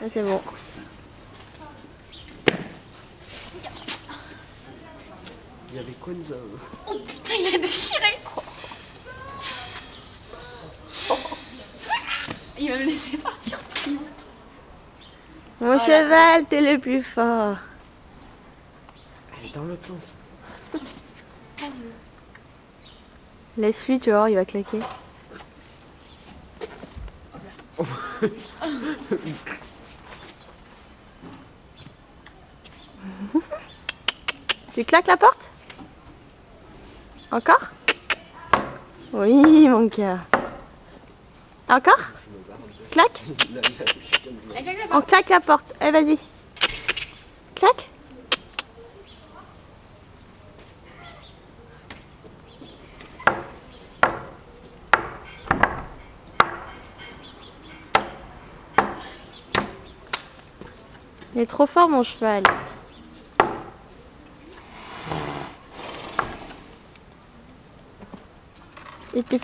Ça c'est bon. Il y avait Kwanzaa. Oh putain, il a déchiré. Il va me laisser partir. Mon cheval, t'es le plus fort. Elle est dans l'autre sens. Laisse-lui, tu vas voir, il va claquer. Tu claques la porte? Encore? Oui, mon cœur. Encore? Claque? On claque la porte. Allez, vas-y. Claque. Il est trop fort, mon cheval. Il te...